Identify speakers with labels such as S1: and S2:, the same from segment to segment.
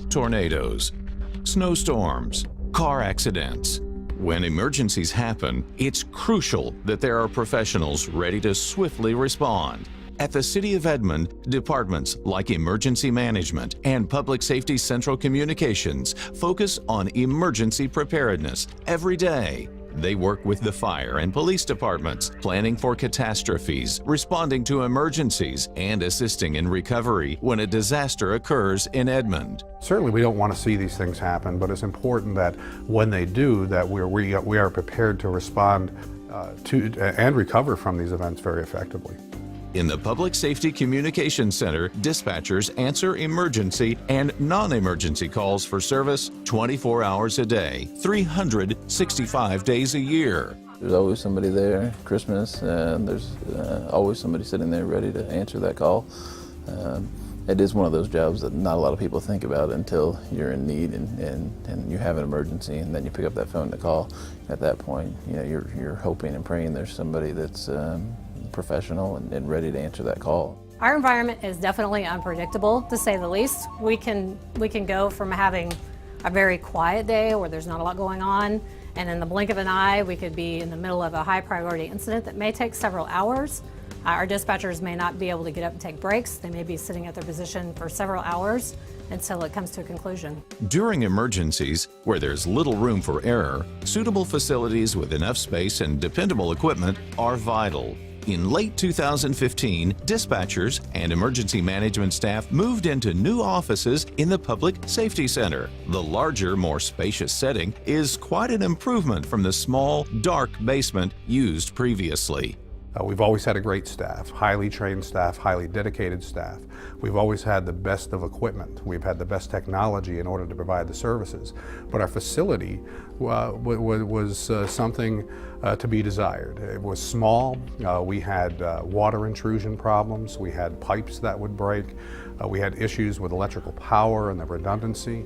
S1: tornadoes, snowstorms, car accidents. When emergencies happen, it's crucial that there are professionals ready to swiftly respond. At the City of Edmond, departments like Emergency Management and Public Safety Central Communications focus on emergency preparedness every day. They work with the fire and police departments, planning for catastrophes, responding to emergencies, and assisting in recovery when a disaster occurs in Edmond.
S2: Certainly we don't want to see these things happen, but it's important that when they do, that we are prepared to respond to and recover from these events very effectively.
S1: In the Public Safety Communications Center, dispatchers answer emergency and non-emergency calls for service 24 hours a day, 365 days a year.
S3: There's always somebody there, Christmas, and there's always somebody sitting there ready to answer that call. It is one of those jobs that not a lot of people think about until you're in need and you have an emergency, and then you pick up that phone to call. At that point, you know, you're hoping and praying there's somebody that's professional and ready to answer that call.
S4: Our environment is definitely unpredictable, to say the least. We can go from having a very quiet day where there's not a lot going on, and in the blink of an eye we could be in the middle of a high priority incident that may take several hours. Our dispatchers may not be able to get up and take breaks. They may be sitting at their position for several hours until it comes to a conclusion.
S1: During emergencies, where there's little room for error, suitable facilities with enough space and dependable equipment are vital. In late 2015, dispatchers and emergency management staff moved into new offices in the Public Safety Center. The larger, more spacious setting is quite an improvement from the small, dark basement used previously.
S2: We've always had a great staff, highly trained staff, highly dedicated staff. We've always had the best of equipment. We've had the best technology in order to provide the services. But our facility was something to be desired. It was small. We had water intrusion problems. We had pipes that would break. We had issues with electrical power and the redundancy.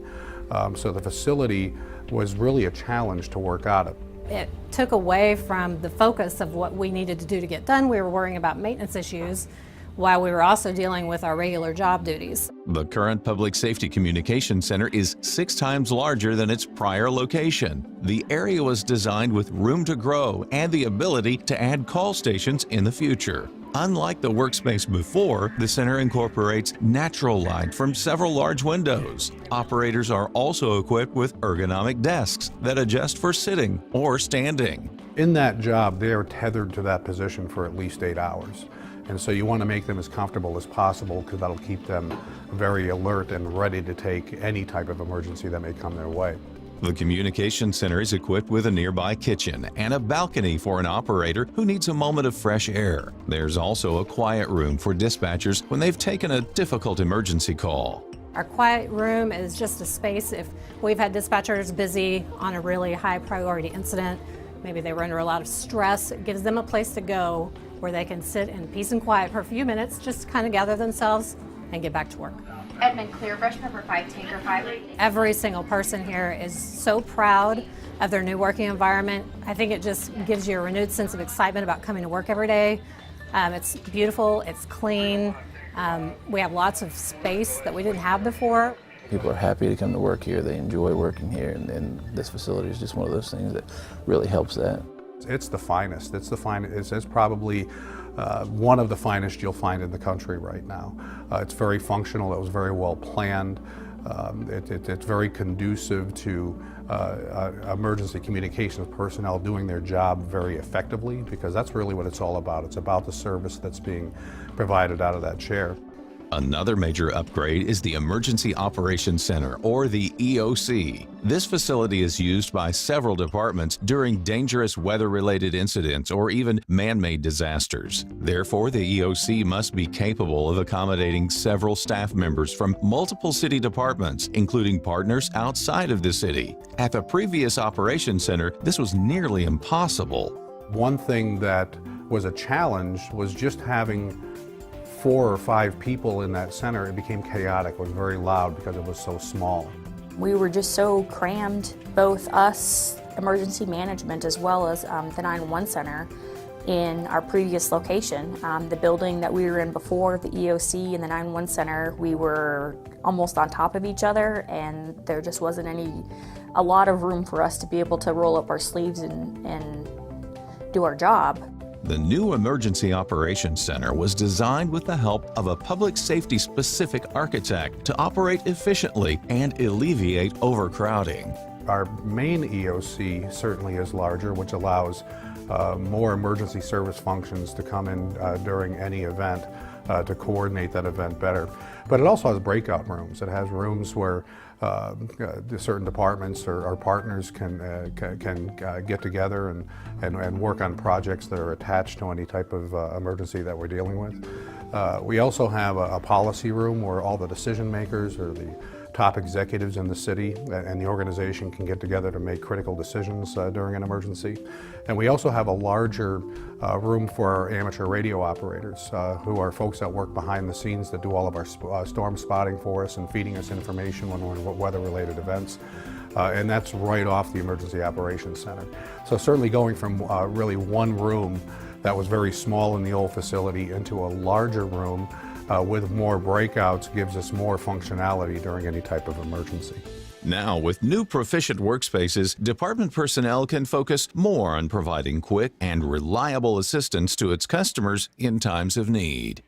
S2: So the facility was really a challenge to work out of.
S4: It took away from the focus of what we needed to do to get done. We were worrying about maintenance issues while we were also dealing with our regular job duties.
S1: The current Public Safety Communications Center is 6 times larger than its prior location. The area was designed with room to grow and the ability to add call stations in the future. Unlike the workspace before, the center incorporates natural light from several large windows. Operators are also equipped with ergonomic desks that adjust for sitting or standing.
S2: In that job, they are tethered to that position for at least 8 hours. And so you want to make them as comfortable as possible, because that'll keep them very alert and ready to take any type of emergency that may come their way.
S1: The communication center is equipped with a nearby kitchen and a balcony for an operator who needs a moment of fresh air. There's also a quiet room for dispatchers when they've taken a difficult emergency call.
S4: Our quiet room is just a space if we've had dispatchers busy on a really high priority incident. Maybe they were under a lot of stress. It gives them a place to go where they can sit in peace and quiet for a few minutes, just to kind of gather themselves and get back to work.
S5: Edmond Clear Brush Pepper 5, Tanker 5.
S4: Every single person here is so proud of their new working environment. I think it just gives you a renewed sense of excitement about coming to work every day. It's beautiful, it's clean. We have lots of space that we didn't have before.
S3: People are happy to come to work here. They enjoy working here, and this facility is just one of those things that really helps that.
S2: It's the finest. It's the finest. It's probably one of the finest you'll find in the country right now. It's very functional. It was very well planned. It's very conducive to emergency communications personnel doing their job very effectively, because that's really what it's all about. It's about the service that's being provided out of that chair.
S1: Another major upgrade is the Emergency Operations Center, or the EOC. This facility is used by several departments during dangerous weather-related incidents or even man-made disasters. Therefore, the EOC must be capable of accommodating several staff members from multiple city departments, including partners outside of the city. At the previous Operations Center, this was nearly impossible.
S2: One thing that was a challenge was just having 4 or 5 people in that center. It became chaotic. It was very loud because it was so small.
S6: We were just so crammed, both us, emergency management, as well as the 911 center, in our previous location. The building that we were in before, the EOC and the 911 Center, we were almost on top of each other, and there just wasn't a lot of room for us to be able to roll up our sleeves and do our job.
S1: The new Emergency Operations Center was designed with the help of a public safety specific architect to operate efficiently and alleviate overcrowding.
S2: Our main EOC certainly is larger, which allows more emergency service functions to come in during any event to coordinate that event better. But it also has breakout rooms. It has rooms where certain departments or our partners can get together and work on projects that are attached to any type of emergency that we're dealing with. We also have a policy room where all the decision makers or the top executives in the city and the organization can get together to make critical decisions during an emergency. And we also have a larger room for our amateur radio operators, who are folks that work behind the scenes that do all of our storm spotting for us and feeding us information when we're in weather-related events. And that's right off the Emergency Operations Center. So certainly going from really one room that was very small in the old facility into a larger room with more breakouts gives us more functionality during any type of emergency.
S1: Now, with new proficient workspaces, department personnel can focus more on providing quick and reliable assistance to its customers in times of need.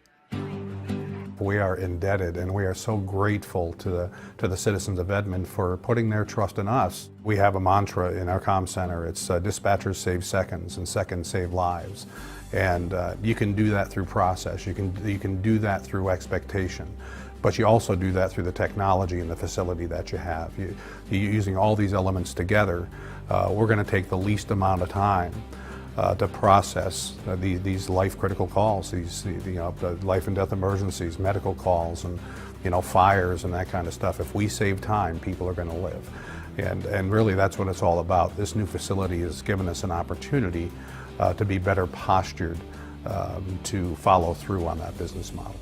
S2: We are indebted and we are so grateful to the citizens of Edmond for putting their trust in us. We have a mantra in our comm center. It's dispatchers save seconds and seconds save lives. And you can do that through process. You can do that through expectation. But you also do that through the technology and the facility that you have. You're using all these elements together. We're going to take the least amount of time to process these life-critical calls, the life and death emergencies, medical calls, and fires and that kind of stuff. If we save time, people are going to live, and really that's what it's all about. This new facility has given us an opportunity to be better postured to follow through on that business model.